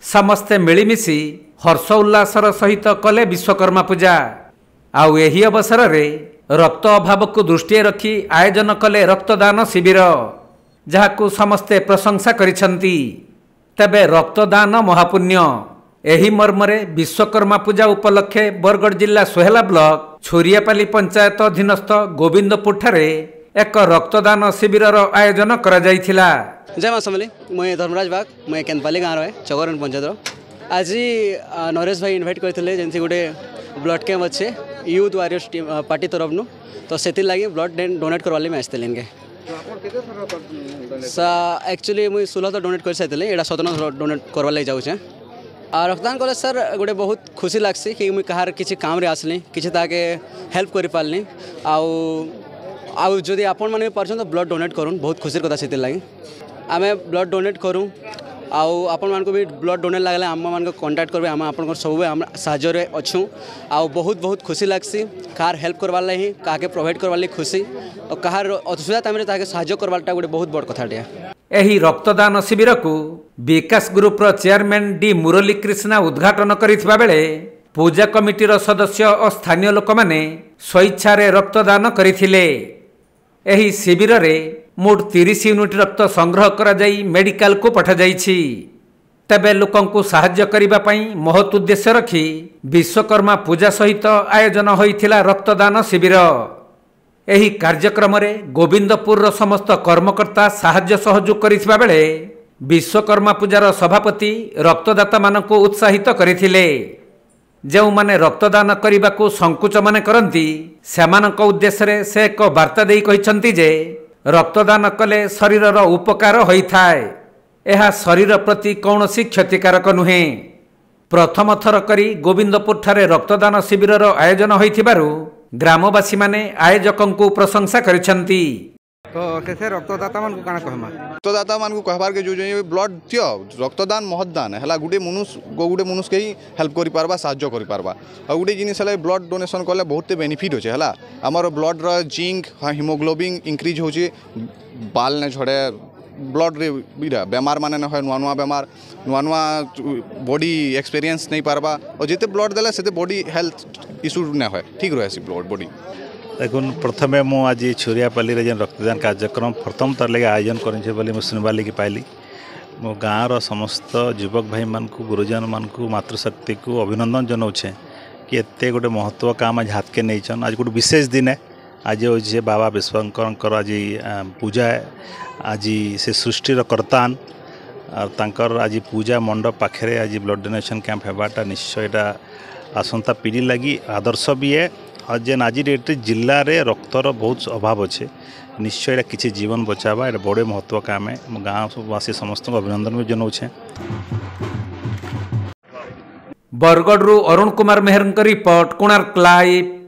समस्ते मिलिमिशि हर्ष उल्लासर सहित कले विश्वकर्मा पूजा। आउ एही अवसर रे रक्त अभाव को दृष्टि रखी आयोजन कले रक्तदान शिविर, जहाकू समस्ते प्रशंसा करिसंती। तबे रक्तदान महापुण्य एही मर्मरे विश्वकर्मा पूजा उपलक्षे बरगढ़ जिला सोहेला ब्लॉक छोरियापाली पंचायत अधीनस्थ गोविंदपुर ठारे एक रक्तदान शिविर आयोजन करा जायथिला। जय माँ समली, मैं धर्मराज बाग, मैं केनपाली गाँव है चगरन पंचायत। आज नरेश भाई इनवाइट करते जमी गोटे ब्लड कैंप अच्छे यूथ वारियर्स पार्टी तरफ नु, तो से लगे ब्लड डोनेट करवा मैं आसते इनके एक्चुअली मुझे 16 तो डोनेट कर सारी यहाँ 17 डोनेट करवा लगे जाऊे। रक्तदान कले सर गोटे बहुत खुशी लगसी कि मुझे कहार किसी काम रे आसली किसी ताके हेल्प कर पारली। आउ आपण मैंने पार्छन तो ब्लड डोनेट करूँ बहुत खुशी कथा से लगे आम ब्लड डोनेट करूँ। आपण मानक भी ब्लड डोनेट लगले आम मान कंटाक्ट करेंगे, आम आप सब साहय अच्छू। बहुत बहुत खुशी लगसी कहार हेल्प करवार लगी क्या प्रोवाइड करवार लगी खुशी और कहार असुविधा टाइम साहय करवाटा गोटे बहुत बड़ कथाटे। एही रक्तदान शिविर को विकास ग्रुप चेयरमैन डी मुरली कृष्णा उद्घाटन करिथिबा बेले पूजा कमिटीर सदस्य और स्थानीय लोक माने स्वेच्छारे रक्तदान करिथिले। एही शिविर रे मोट 30 यूनिट रक्त संग्रह करा जाई मेडिकल को पठा जाइछि। तबे लोकंकु साहाय्य करिबा पई महत् उद्देश्य रखी विश्वकर्मा पूजा सहित आयोजन होइथिला रक्तदान शिविर। एही कार्यक्रम रे गोविंदपुर समस्त कर्मकर्ता साहाय्य सहयोग करिथिबा बेले विश्वकर्मा पूजार सभापति रक्तदाता मानकु उत्साहित करिथिले। जो माने रक्तदान करने को संकुच माने करती सेमानक उद्देश्य से एक वार्ता देई कहिसंती जे रक्तदान कले शरीरर उपकार होइथाय, एहा शरीर प्रति कौनसी क्षतिकारक नुहे। प्रथम थर करी गोविंदपुर ठारे रक्तदान शिविरर आयोजन होइथिबारु ग्रामवासी माने आयोजकंकु प्रशंसा करिसंती। तो कैसे रक्तदाता मान को काना कहमा रक्तदाता मान को कहबार के जो ब्लड थियो रक्तदान महदान है गोटे मनुष्य के ही हेल्प करि पारबा साहाय्य करि पारबा। आ गोटे जिनिस है ब्लड डोनेशन कले बहुत बेनिफिट होचे है आमर ब्लड रो जिंक हिमोग्लोबिन इंक्रीज होचे, बाल ने झड़े ब्लड रे बीरा बेमार माने न है नुआ बेमार नुआ बॉडी एक्सपीरियंस नहीं पारबा और जिते ब्लड देले सेते बॉडी हेल्थ इश्यू न है ठीक रहे सी ब्लड बॉडी। देखुन प्रथमे मु आज छोरियापाली जेन रक्तदान कार्यक्रम प्रथम तर लगे आयोजन करे बोली सुनवा लगी पाइली। मो गाँव समस्त युवक भाई मान को गुरुजन मान को मातृशक्ति को अभिनंदन जनाऊे कि एते गोटे महत्व काम आज हाथ के नहीं। आज गोटे विशेष दिन है, आज हूँ बाबा विश्वकर आज पूजा है, आज से सृष्टिर कर्तान और तांकर आज पूजा मंडप पाखे आज ब्लड डोनेशन कैंप होगाटा निश्चय यहाँ आसंता पीढ़ी लगी आदर्श भी है। और जेन आज डेट जिले में रक्तर बहुत अभाव अच्छे निश्चय किसी जीवन बचावा ये बड़े महत्व काम है। गाँववासी समस्त को अभिनंदन भी जनाऊे। बरगढ़ अरुण कुमार मेहर रिपोर्ट, कोणार्क लाइव।